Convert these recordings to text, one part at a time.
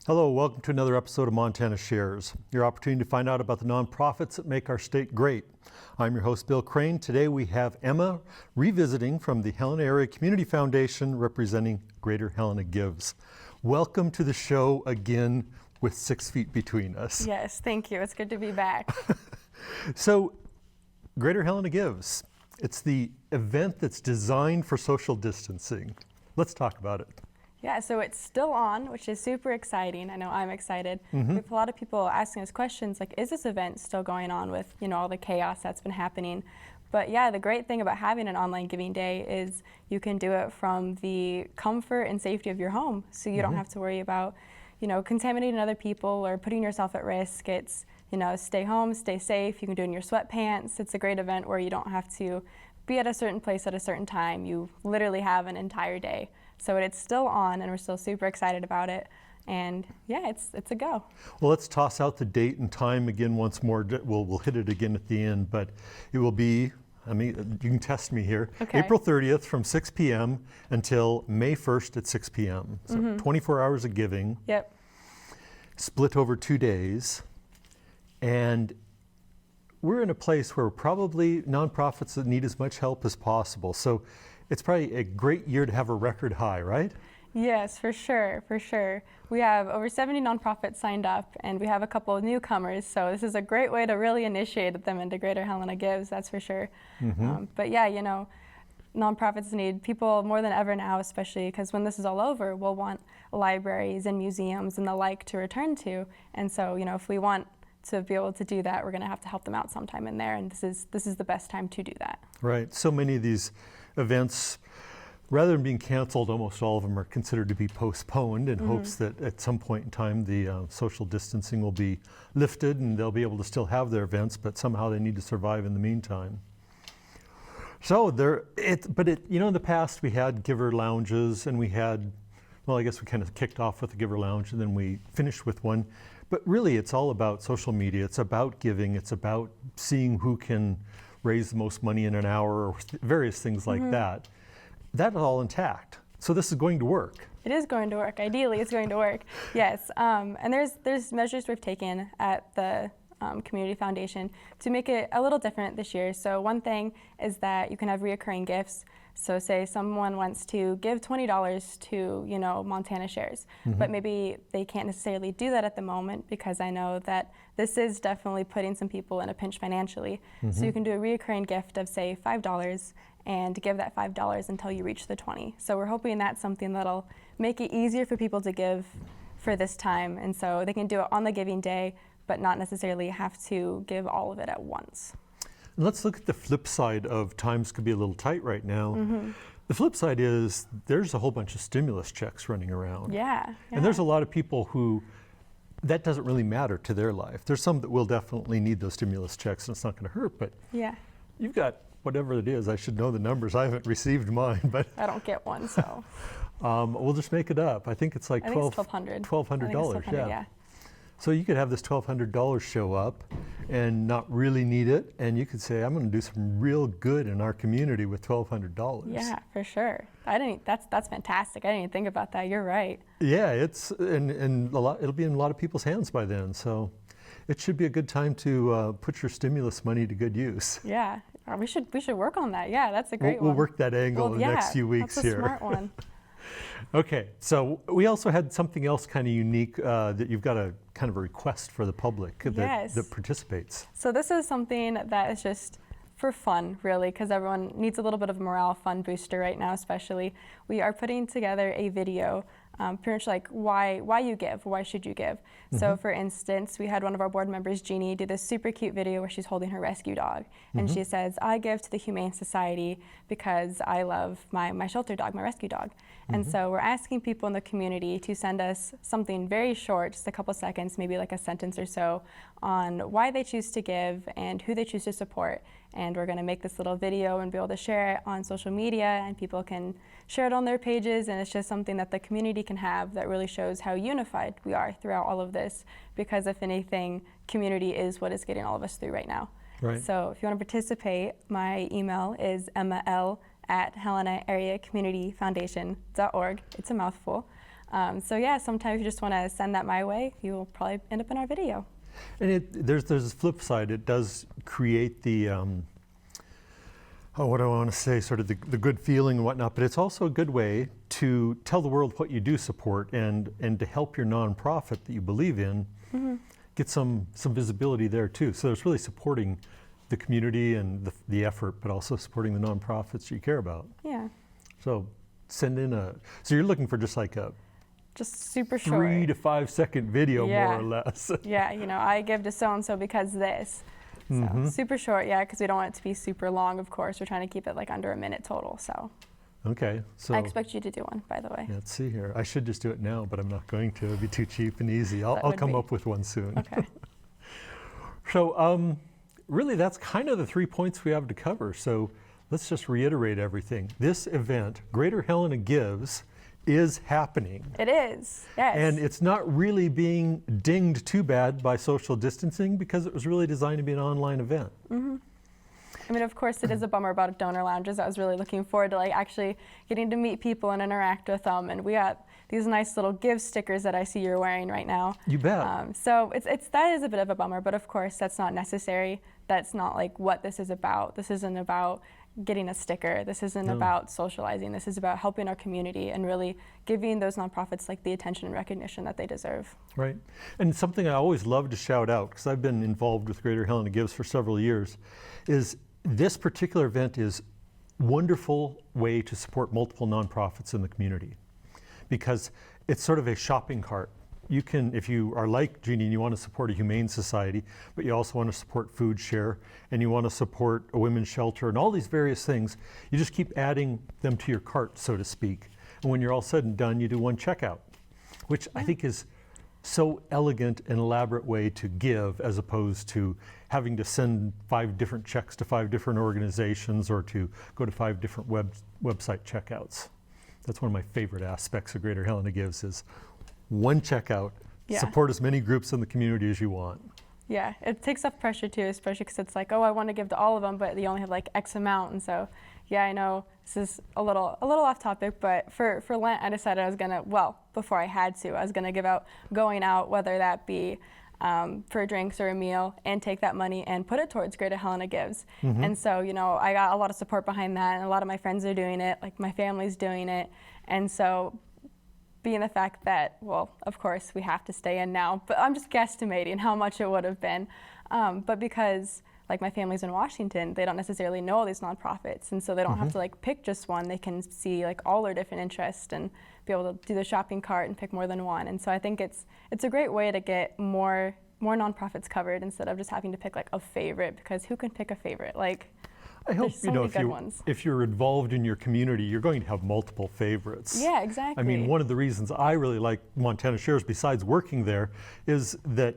Hello, welcome to another episode of Montana Shares, your opportunity to find out about the nonprofits that make our state great. I'm your host, Bill Crane. Today we have Emma revisiting from the Helena Area Community Foundation representing Greater Helena Gives. Welcome to the show again with 6 feet between us. Yes, thank you. It's good to be back. So, Greater Helena Gives, it's the event that's designed for social distancing. Let's talk about it. Yeah, so it's still on, which is super exciting. I know I'm excited. We have a lot of people asking us questions like, is this event still going on with, all the chaos that's been happening? But yeah, the great thing about having an online giving day is you can do it from the comfort and safety of your home. So you don't have to worry about, contaminating other people or putting yourself at risk. It's, stay home, stay safe. You can do it in your sweatpants. It's a great event where you don't have to be at a certain place at a certain time. You literally have an entire day. So it's still on, and we're still super excited about it. And yeah, it's a go. Well, let's toss out the date and time again once more. We'll hit it again at the end, but it will be, you can test me here, okay. April 30th from 6 p.m. until May 1st at 6 p.m. So 24 hours of giving. Yep. Split over 2 days. And we're in a place where probably nonprofits that need as much help as possible. So it's probably a great year to have a record high, right? Yes, for sure, for sure. We have over 70 nonprofits signed up, and we have a couple of newcomers, so this is a great way to really initiate them into Greater Helena Gives, that's for sure. But yeah, nonprofits need people more than ever now, especially because when this is all over, we'll want libraries and museums and the like to return to. And so, if we want to be able to do that, we're going to have to help them out sometime in there, and this is the best time to do that. Right. So many of these events, rather than being canceled, almost all of them are considered to be postponed in hopes that at some point in time the social distancing will be lifted and they'll be able to still have their events, but somehow they need to survive in the meantime. So in the past we had giver lounges, and we had, I guess we kind of kicked off with the giver lounge and then we finished with one. But really it's all about social media. It's about giving. It's about seeing who can raise the most money in an hour or various things like that. That's all intact. So this is going to work. It is going to work. Ideally, it's going to work. Yes. And there's measures we've taken at the Community Foundation to make it a little different this year. So one thing is that you can have reoccurring gifts. So say someone wants to give $20 to, Montana Shares, but maybe they can't necessarily do that at the moment because I know that this is definitely putting some people in a pinch financially. So you can do a reoccurring gift of say $5 and give that $5 until you reach the 20. So we're hoping that's something that'll make it easier for people to give for this time. And so they can do it on the giving day, but not necessarily have to give all of it at once. Let's look at the flip side of times could be a little tight right now. The flip side is there's a whole bunch of stimulus checks running around. Yeah. And there's a lot of people who that doesn't really matter to their life. There's some that will definitely need those stimulus checks and it's not going to hurt, but yeah, you've got whatever it is. I should know the numbers. I haven't received mine, but I don't get one, so we'll just make it up. I think it's like $1,200. Yeah. So you could have this $1,200 show up and not really need it, and you could say, I'm going to do some real good in our community with $1,200. Yeah, for sure. That's fantastic. I didn't even think about that. You're right. Yeah, it'll be in a lot of people's hands by then. So it should be a good time to put your stimulus money to good use. Yeah, we should work on that. Yeah, that's a great one. We'll work that angle in the next few weeks that's a here. Smart one. Okay, so we also had something else kind of unique that you've got a kind of a request for the public that participates. So this is something that is just for fun, really, because everyone needs a little bit of a morale fun booster right now, especially. We are putting together a video, pretty much like why you give, why should you give. So for instance, we had one of our board members, Jeannie, do this super cute video where she's holding her rescue dog. And she says, I give to the Humane Society because I love my shelter dog, my rescue dog. And so we're asking people in the community to send us something very short, just a couple seconds, maybe like a sentence or so, on why they choose to give and who they choose to support. And we're going to make this little video and be able to share it on social media, and people can share it on their pages, and it's just something that the community can have that really shows how unified we are throughout all of this, because if anything, community is what is getting all of us through right now. Right. So if you want to participate, my email is emmaL@HelenaAreaCommunityFoundation.org. It's a mouthful. So yeah, sometimes you just want to send that my way, you will probably end up in our video. And there's a flip side. It does create the, what do I want to say, sort of the good feeling and whatnot, but it's also a good way to tell the world what you do support and to help your nonprofit that you believe in get some visibility there too. So it's really supporting the community and the effort, but also supporting the nonprofits you care about. Yeah. So send in so you're looking for just like a just super short 3 to 5 second video, more or less. Yeah, you know, I give to so-and-so because this. So super short, yeah, because we don't want it to be super long, of course. We're trying to keep it like under a minute total, so. Okay, so. I expect you to do one, by the way. Yeah, let's see here. I should just do it now, but I'm not going to. It'd be too cheap and easy. I'll come up with one soon. Okay. So really that's kind of the 3 points we have to cover. So let's just reiterate everything. This event, Greater Helena Gives, is happening. It is, yes. And it's not really being dinged too bad by social distancing because it was really designed to be an online event. I mean, of course, it is a bummer about donor lounges. I was really looking forward to like actually getting to meet people and interact with them. And we got these nice little Give stickers that I see you're wearing right now. You bet. So that is a bit of a bummer, but of course that's not necessary. That's not like what this is about. This isn't about getting a sticker. This isn't about socializing. This is about helping our community and really giving those nonprofits like the attention and recognition that they deserve. Right. And something I always love to shout out, because I've been involved with Greater Helena Gives for several years, is this particular event is a wonderful way to support multiple nonprofits in the community, because it's sort of a shopping cart. You can, if you are like Jeannie and you want to support a humane society, but you also want to support Food Share and you want to support a women's shelter and all these various things, you just keep adding them to your cart, so to speak. And when you're all said and done, you do one checkout, which I think is so elegant and elaborate way to give, as opposed to having to send 5 different checks to 5 different organizations or to go to 5 different website checkouts. That's one of my favorite aspects of Greater Helena Gives is one checkout, support as many groups in the community as you want. Yeah, it takes off pressure too, especially because it's like, oh, I want to give to all of them, but you only have like X amount. And so, yeah, I know this is a little off topic, but for Lent, I decided I was gonna, well, before I had to, I was gonna give out going out, whether that be for drinks or a meal, and take that money and put it towards Greater Helena Gives. And so, you know, I got a lot of support behind that, and a lot of my friends are doing it, like my family's doing it. And so, being the fact that, well, of course we have to stay in now, but I'm just guesstimating how much it would have been. But because like my family's in Washington, they don't necessarily know all these nonprofits, and so they don't have to like pick just one. They can see like all their different interests and be able to do the shopping cart and pick more than one. And so I think it's a great way to get more nonprofits covered instead of just having to pick like a favorite, because who can pick a favorite? Like, I hope, so if you're involved in your community, you're going to have multiple favorites. Yeah, exactly. I mean, one of the reasons I really like Montana Shares, besides working there, is that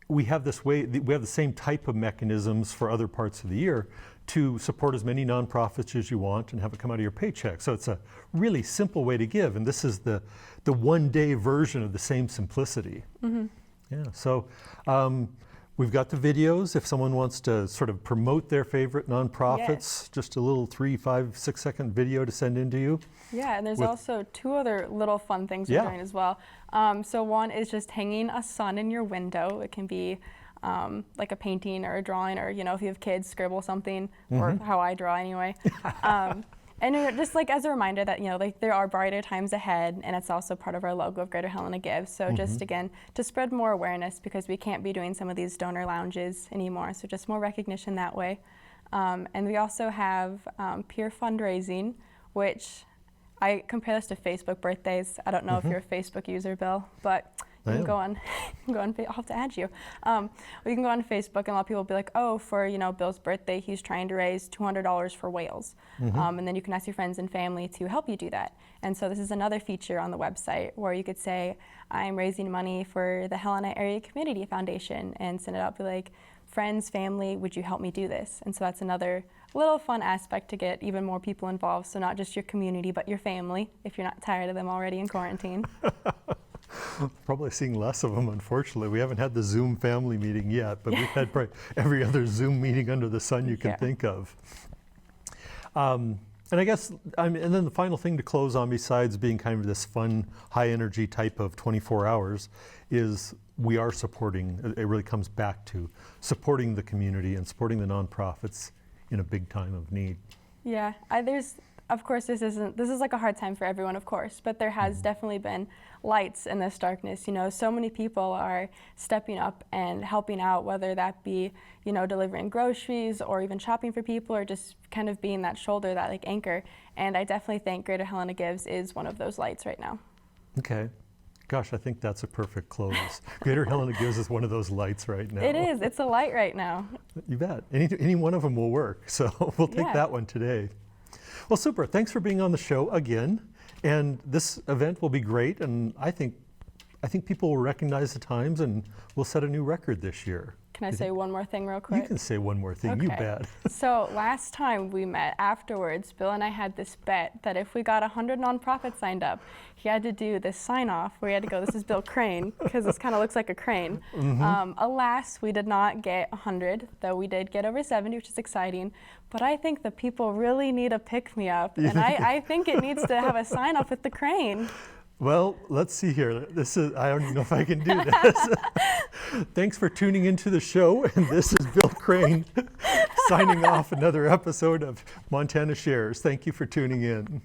we have this way, we have the same type of mechanisms for other parts of the year to support as many nonprofits as you want and have it come out of your paycheck. So it's a really simple way to give, and this is the one-day version of the same simplicity. Yeah, so we've got the videos. If someone wants to sort of promote their favorite nonprofits, just a little 3, 5, 6 second video to send in to you. Yeah, and there's also 2 other little fun things we're doing as well. So one is just hanging a sun in your window. It can be like a painting or a drawing, or, you know, if you have kids, scribble something, or how I draw anyway. And just like as a reminder that, you know, like there are brighter times ahead, and it's also part of our logo of Greater Helena Gives. So just again, to spread more awareness, because we can't be doing some of these donor lounges anymore. So just more recognition that way. And we also have peer fundraising, which I compare this to Facebook birthdays. I don't know if you're a Facebook user, Bill, but you can go on, I'll have to add you. You can go on Facebook, and a lot of people will be like, oh, for, you know, Bill's birthday, he's trying to raise $200 for whales. And then you can ask your friends and family to help you do that. And so this is another feature on the website where you could say, I'm raising money for the Helena Area Community Foundation, and send it out, be like, friends, family, would you help me do this? And so that's another little fun aspect to get even more people involved. So not just your community, but your family, if you're not tired of them already in quarantine. Probably seeing less of them, unfortunately. We haven't had the Zoom family meeting yet, but we've had probably every other Zoom meeting under the sun you can think of. And I guess, and then the final thing to close on, besides being kind of this fun, high energy type of 24 hours, is we are supporting, it really comes back to supporting the community and supporting the nonprofits in a big time of need. Yeah, of course, this is like a hard time for everyone, of course, but there has definitely been lights in this darkness. You know, so many people are stepping up and helping out, whether that be, you know, delivering groceries or even shopping for people, or just kind of being that shoulder, that like anchor. And I definitely think Greater Helena Gives is one of those lights right now. Okay. Gosh, I think that's a perfect close. Greater Helena Gives is one of those lights right now. It is. It's a light right now. You bet. Any one of them will work, so we'll take that one today. Well, super. Thanks for being on the show again. And this event will be great, and I think people will recognize the times, and we'll set a new record this year. Can I say one more thing real quick? You can say one more thing, okay. You bet. So last time we met afterwards, Bill and I had this bet that if we got 100 nonprofits signed up, he had to do this sign off where he had to go, this is Bill Crane, because this kind of looks like a crane. Alas, we did not get 100, though we did get over 70, which is exciting. But I think the people really need a pick-me-up, and I think it needs to have a sign off with the crane. Well, let's see here. I don't even know if I can do this. Thanks for tuning into the show, and this is Bill Crane signing off another episode of Montana Shares. Thank you for tuning in.